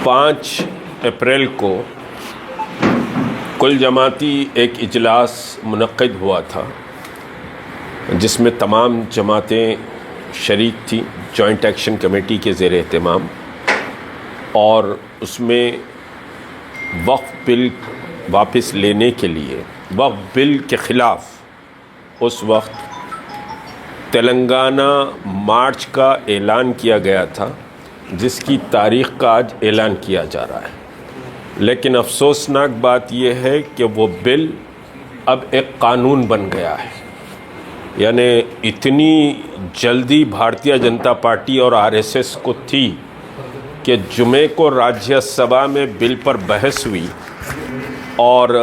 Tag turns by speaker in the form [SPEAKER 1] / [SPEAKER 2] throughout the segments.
[SPEAKER 1] 5 अप्रैल को कुल जमाती एक इजलास मुनक़्क़िद हुआ था जिसमें तमाम जमातें शरीक थी जॉइंट एक्शन कमेटी के ज़ेर एहतमाम, और उसमें वक्फ़ बिल वापस लेने के लिए वक्फ़ बिल के ख़िलाफ़ उस वक्त तेलंगाना मार्च का ऐलान किया गया था, जिसकी तारीख़ का आज ऐलान किया जा रहा है। लेकिन अफसोसनाक बात यह है कि वो बिल अब एक कानून बन गया है। यानी इतनी जल्दी भारतीय जनता पार्टी और आरएसएस को थी कि जुमे को राज्यसभा में बिल पर बहस हुई और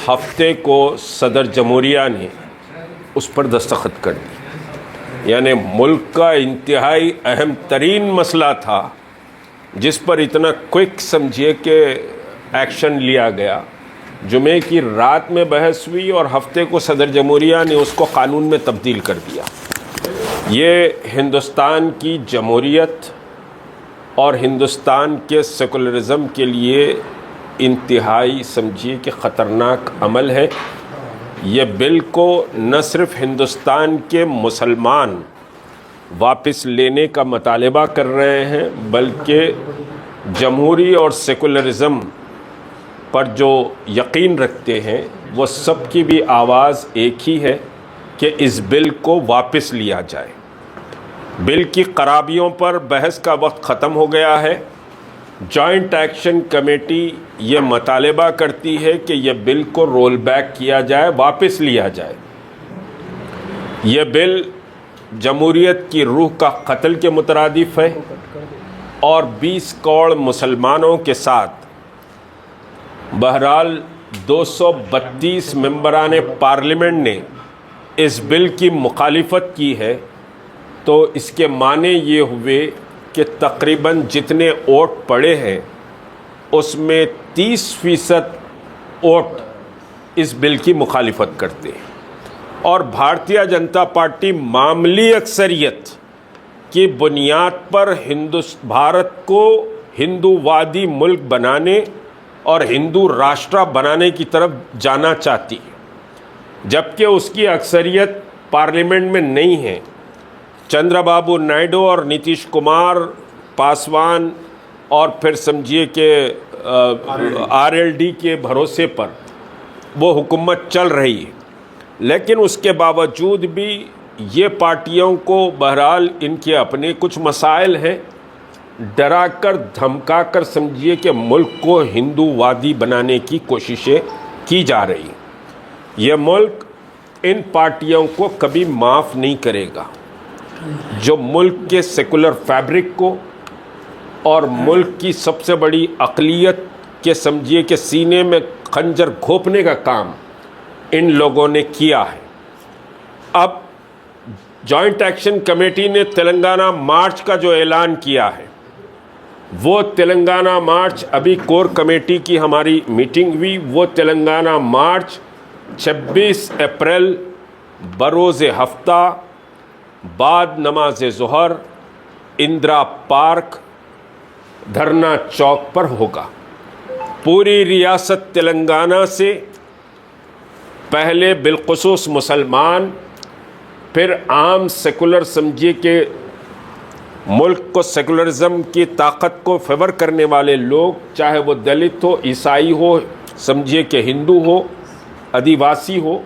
[SPEAKER 1] हफ्ते को सदर जमहूरिया ने उस पर दस्तखत कर दी। यानी मुल्क का इंतहाई अहम तरीन मसला था जिस पर इतना क्विक समझिए कि एक्शन लिया गया। जुमे की रात में बहस हुई और हफ्ते को सदर जमहूरिया ने उसको कानून में तब्दील कर दिया। ये हिंदुस्तान की जमहूरियत और हिंदुस्तान के सेकुलरिज़म के लिए इंतहाई समझिए कि ख़तरनाक अमल है। ये बिल को न सिर्फ हिंदुस्तान के मुसलमान वापस लेने का मुतालबा कर रहे हैं, बल्कि जमहूरी और सेकुलरिज़म पर जो यकीन रखते हैं वो सब की भी आवाज़ एक ही है कि इस बिल को वापस लिया जाए। बिल की खराबियों पर बहस का वक्त ख़त्म हो गया है। जॉइंट एक्शन कमेटी ये मुतालबा करती है कि यह बिल को रोल बैक किया जाए, वापस लिया जाए। यह बिल जमहूरियत की रूह का कत्ल के मुतरादिफ है और 20 करोड़ मुसलमानों के साथ बहरहाल 232 मेंबरान पार्लियामेंट ने इस बिल की मुखालिफत की है। तो इसके माने ये हुए कि तकरीबन जितने वोट पड़े हैं उसमें 30% वोट इस बिल की मुखालिफत करते हैं और भारतीय जनता पार्टी मामूली अक्सरियत की बुनियाद पर भारत को हिंदूवादी मुल्क बनाने और हिंदू राष्ट्र बनाने की तरफ जाना चाहती है, जबकि उसकी अक्सरियत पार्लियामेंट में नहीं है। चंद्रबाबू नायडू और नीतीश कुमार, पासवान और फिर समझिए कि आरएलडी के भरोसे पर वो हुकूमत चल रही है। लेकिन उसके बावजूद भी ये पार्टियों को बहरहाल इनके अपने कुछ मसाइल हैं, डरा कर धमका कर समझिए कि मुल्क को हिंदूवादी बनाने की कोशिशें की जा रही हैं। यह मुल्क इन पार्टियों को कभी माफ़ नहीं करेगा जो मुल्क के सेकुलर फैब्रिक को और मुल्क की सबसे बड़ी अक़लियत के समझिए कि सीने में खंजर घोंपने का काम इन लोगों ने किया है। अब जॉइंट एक्शन कमेटी ने तेलंगाना मार्च का जो ऐलान किया है, वो तेलंगाना मार्च, अभी कोर कमेटी की हमारी मीटिंग हुई, वो तेलंगाना मार्च 26 अप्रैल बरोज़ हफ्ता बाद नमाज ज़ोहर इंदिरा पार्क धरना चौक पर होगा। पूरी रियासत तेलंगाना से पहले बिलखुसूस मुसलमान, फिर आम सेकुलर समझिए कि मुल्क को सेकुलरिज़म की ताकत को फेवर करने वाले लोग, चाहे वो दलित हो, ईसाई हो, समझिए कि हिंदू हो, आदिवासी हो,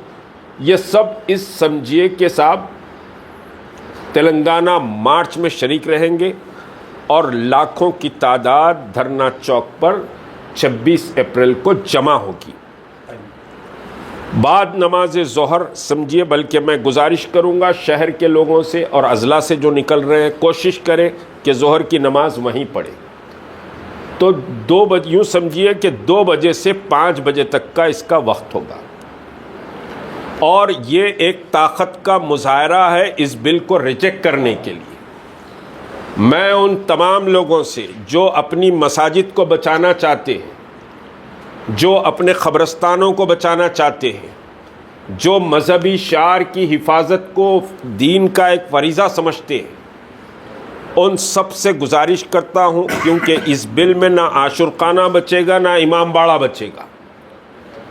[SPEAKER 1] ये सब इस समझिए कि साहब तेलंगाना मार्च में शरीक रहेंगे और लाखों की तादाद धरना चौक पर 26 अप्रैल को जमा होगी। बाद नमाज ज़ोहर समझिए, बल्कि मैं गुजारिश करूंगा शहर के लोगों से और अज़ला से जो निकल रहे हैं, कोशिश करें कि ज़ोहर की नमाज वहीं पढ़े। तो 2 बजे, यूँ समझिए कि 2 बजे से 5 बजे तक का इसका वक्त होगा और ये एक ताकत का मुजाहरा है इस बिल को रिजेक्ट करने के लिए। मैं उन तमाम लोगों से जो अपनी मसाजिद को बचाना चाहते हैं, जो अपने क़ब्रिस्तानों को बचाना चाहते हैं, जो मजहबी शार की हिफाजत को दीन का एक फरीज़ा समझते हैं, उन सब से गुजारिश करता हूँ, क्योंकि इस बिल में ना आशुरखाना बचेगा ना इमाम बाड़ा बचेगा,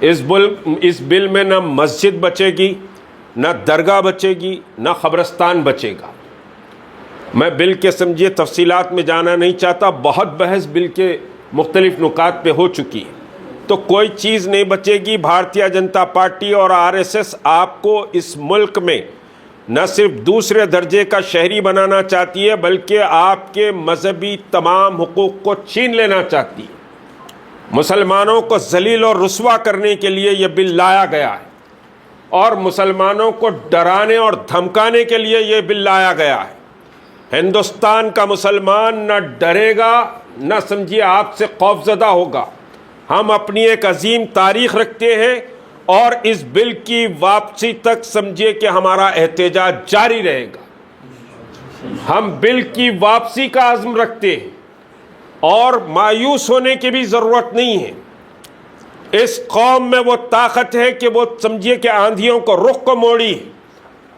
[SPEAKER 1] इस बिल में ना मस्जिद बचेगी, ना दरगाह बचेगी, ना ख़बरस्तान बचेगा। मैं बिल के समझिए तफसीलात में जाना नहीं चाहता, बहुत बहस बिल के मुख्तलिफ नुकात पे हो चुकी है, तो कोई चीज़ नहीं बचेगी। भारतीय जनता पार्टी और आरएसएस आपको इस मुल्क में न सिर्फ दूसरे दर्जे का शहरी बनाना चाहती है, बल्कि आपके मजहबी तमाम हुकूक़ को छीन लेना चाहती है। मुसलमानों को जलील और रुस्वा करने के लिए यह बिल लाया गया है, और मुसलमानों को डराने और धमकाने के लिए यह बिल लाया गया है। हिंदुस्तान का मुसलमान न डरेगा, न समझिए आपसे खौफजदा होगा। हम अपनी एक अजीम तारीख रखते हैं, और इस बिल की वापसी तक समझिए कि हमारा एहतजाज जारी रहेगा। हम बिल की वापसी का अज़्म रखते हैं, और मायूस होने की भी ज़रूरत नहीं है। इस कौम में वो ताकत है कि वो समझिए कि आंधियों को रुख को मोड़ी है,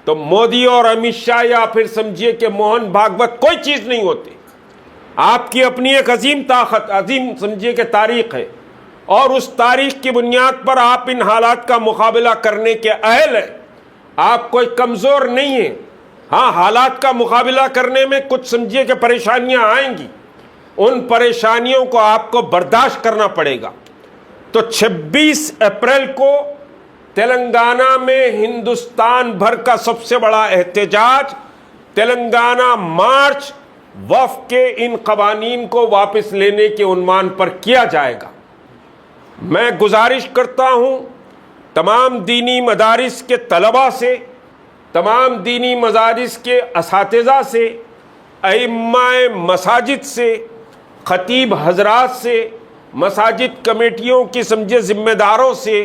[SPEAKER 1] तो मोदी और अमित शाह या फिर समझिए कि मोहन भागवत कोई चीज़ नहीं होती। आपकी अपनी एक अजीम ताकत, अजीम समझिए कि तारीख है, और उस तारीख की बुनियाद पर आप इन हालात का मुकाबला करने के अहल हैं। आप कोई कमज़ोर नहीं हैं। हाँ, हालात का मुकाबला करने में कुछ समझिए कि परेशानियां आएंगी, उन परेशानियों को आपको बर्दाश्त करना पड़ेगा। तो 26 अप्रैल को तेलंगाना में हिंदुस्तान भर का सबसे बड़ा एहतजाज, तेलंगाना मार्च, वफ़ के इन कवानीन को वापस लेने के उन्वान पर किया जाएगा। मैं गुजारिश करता हूँ तमाम दीनी मदारिस के तलबा से, तमाम दीनी मदारिस के असातिज़ा से, अइम्माए मसाजिद से, ख़तीब हजरात से, मसाजिद कमेटियों की समझे ज़िम्मेदारों से,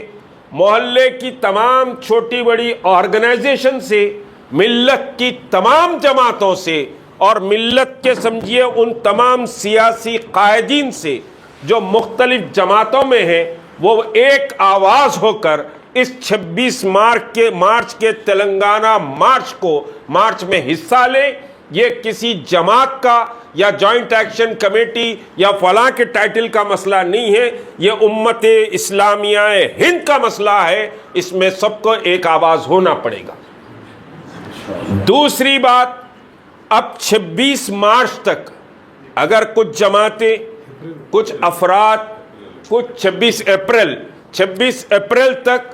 [SPEAKER 1] मोहल्ले की तमाम छोटी बड़ी ऑर्गेनाइजेशन से, मिल्लत की तमाम जमातों से, और मिल्लत के समझिए उन तमाम सियासी कायदीन से जो मुख्तलिफ जमातों में हैं, वो एक आवाज़ होकर इस 26 मार्च के तेलंगाना मार्च में हिस्सा ले। ये किसी जमात का या जॉइंट एक्शन कमेटी या फलां के टाइटल का मसला नहीं है, ये उम्मत इस्लामिया हिंद का मसला है। इसमें सबको एक आवाज़ होना पड़ेगा। दूसरी बात, अब 26 मार्च तक अगर कुछ जमातें, कुछ अफराद, कुछ 26 अप्रैल तक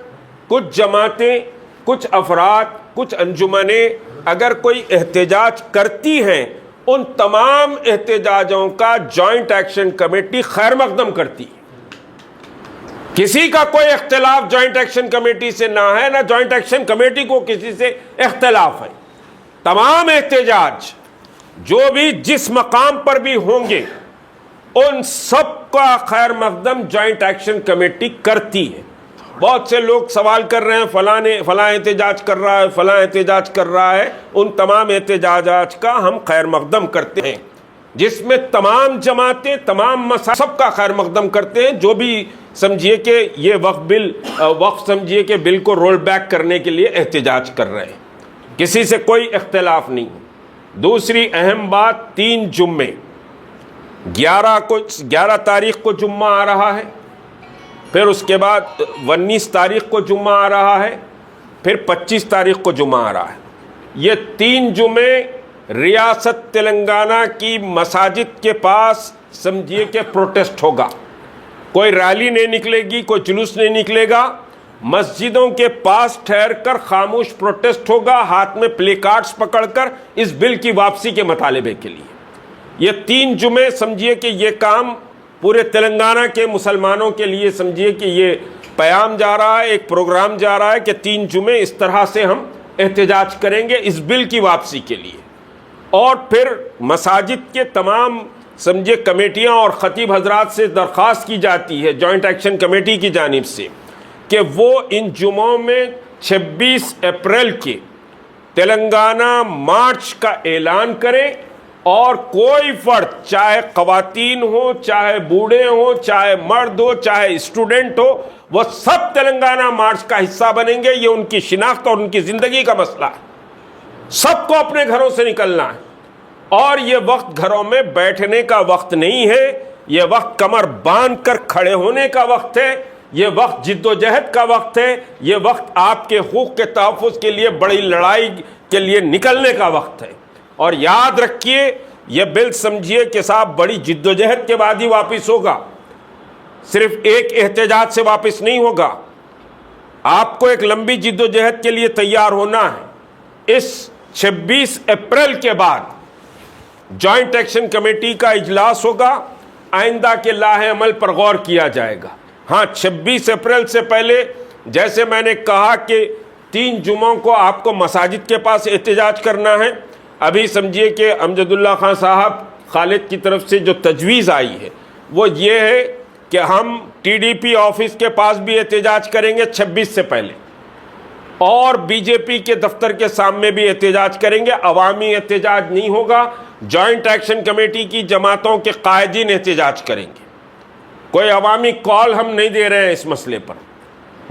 [SPEAKER 1] कुछ जमातें, कुछ अफराद, कुछ अंजुमनें अगर कोई एहतजाज करती हैं, उन तमाम एहतजाजों का जॉइंट एक्शन कमेटी खैर मकदम करती है। किसी का कोई इख्तिलाफ जॉइंट एक्शन कमेटी से ना है, ना जॉइंट एक्शन कमेटी को किसी से इख्तिलाफ है। तमाम एहतजाज जो भी जिस मकाम पर भी होंगे, उन सब का खैर मकदम जॉइंट एक्शन कमेटी करती है। बहुत से लोग सवाल कर रहे हैं फलां एहतजाज कर रहा है, फलां एहतजाज कर रहा है। उन तमाम एहतजाजात का हम खैर मकदम करते हैं, जिसमें तमाम जमातें, तमाम मसाइल सबका खैर मकदम करते हैं। जो भी समझिए कि ये वक्फ समझिए कि बिल को रोल बैक करने के लिए एहतजाज कर रहे हैं, किसी से कोई इख्तिलाफ नहीं। दूसरी अहम बात, 3 जुम्मे, 11 तारीख को जुम्मा आ रहा है, फिर उसके बाद 19 तारीख को जुम्मा आ रहा है, फिर 25 तारीख को जुम्मा आ रहा है। ये 3 जुमे रियासत तेलंगाना की मसाजिद के पास समझिए कि प्रोटेस्ट होगा। कोई रैली नहीं निकलेगी, कोई जुलूस नहीं निकलेगा, मस्जिदों के पास ठहरकर खामोश प्रोटेस्ट होगा, हाथ में प्ले कार्ड्स पकड़कर इस बिल की वापसी के मुतालिबे के लिए। ये 3 जुमे समझिए कि ये काम पूरे तेलंगाना के मुसलमानों के लिए समझिए कि ये पैगाम जा रहा है, एक प्रोग्राम जा रहा है कि 3 जुमे इस तरह से हम एहतजाज करेंगे इस बिल की वापसी के लिए। और फिर मसाजिद के तमाम समझिए कमेटियां और ख़तीब हजरात से दरख्वास्त की जाती है जॉइंट एक्शन कमेटी की जानिब से कि वो इन जुमों में 26 अप्रैल के तेलंगाना मार्च का ऐलान करें, और कोई फ़र्द, चाहे ख़वातीन हो, चाहे बूढ़े हो, चाहे मर्द हो, चाहे स्टूडेंट हो, वह सब तेलंगाना मार्च का हिस्सा बनेंगे। ये उनकी शिनाख्त और उनकी ज़िंदगी का मसला है। सबको अपने घरों से निकलना है, और ये वक्त घरों में बैठने का वक्त नहीं है, ये वक्त कमर बांध कर खड़े होने का वक्त है, ये वक्त जिद्दोजहद का वक्त है, ये वक्त आपके हुकूक के तहफ़्फ़ुज़ के लिए बड़ी लड़ाई के लिए निकलने का वक्त है। और याद रखिए, ये बिल समझिए कि साहब बड़ी जिद्दोजहद के बाद ही वापस होगा, सिर्फ एक एहतजाज से वापस नहीं होगा। आपको एक लंबी जिद्दोजहद के लिए तैयार होना है। इस 26 अप्रैल के बाद जॉइंट एक्शन कमेटी का इजलास होगा, आइंदा के लाहे अमल पर गौर किया जाएगा। हाँ, 26 अप्रैल से पहले जैसे मैंने कहा कि 3 जुमों को आपको मसाजिद के पास एहतजाज करना है। अभी समझिए कि अमजदुल्ला खान साहब खालिद की तरफ से जो तजवीज़ आई है वो ये है कि हम टीडीपी ऑफिस के पास भी एहतजाज करेंगे 26 से पहले, और बीजेपी के दफ्तर के सामने भी एहतजाज करेंगे। अवामी एहतजाज नहीं होगा, जॉइंट एक्शन कमेटी की जमातों के कायदीन एहतजाज करेंगे। कोई अवामी कॉल हम नहीं दे रहे हैं इस मसले पर।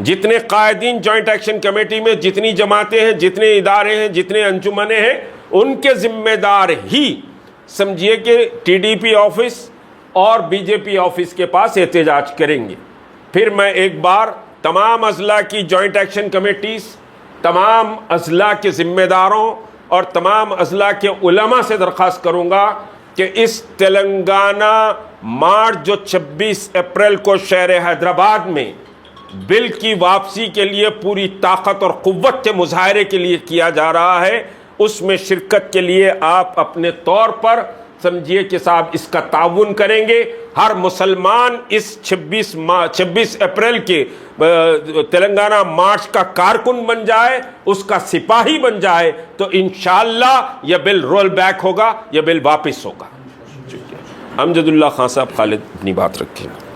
[SPEAKER 1] जितने कायदीन जॉइंट एक्शन कमेटी में, जितनी जमातें हैं, जितने इदारे हैं, जितने अंजुमने हैं, उनके जिम्मेदार ही समझिए कि टीडीपी ऑफिस और बीजेपी ऑफिस के पास एहतजाज करेंगे। फिर मैं एक बार तमाम अजला की जॉइंट एक्शन कमेटीज़, तमाम अजला के ज़िम्मेदारों और तमाम अजला के उलमा से दरख्वास्त करूँगा कि इस तेलंगाना मार्च जो 26 अप्रैल को शहर हैदराबाद में बिल की वापसी के लिए पूरी ताकत और क़ुव्वत के मुजाहरे के लिए किया जा रहा है, उसमें शिरकत के लिए आप अपने तौर पर समझिए कि साहब इसका ताउन करेंगे। हर मुसलमान इस 26 अप्रैल के तेलंगाना मार्च का कारकुन बन जाए, उसका सिपाही बन जाए, तो इंशाअल्लाह यह बिल रोल बैक होगा, यह बिल वापस होगा। अमजदुल्ला खान साहब खालिद अपनी बात रखेंगे।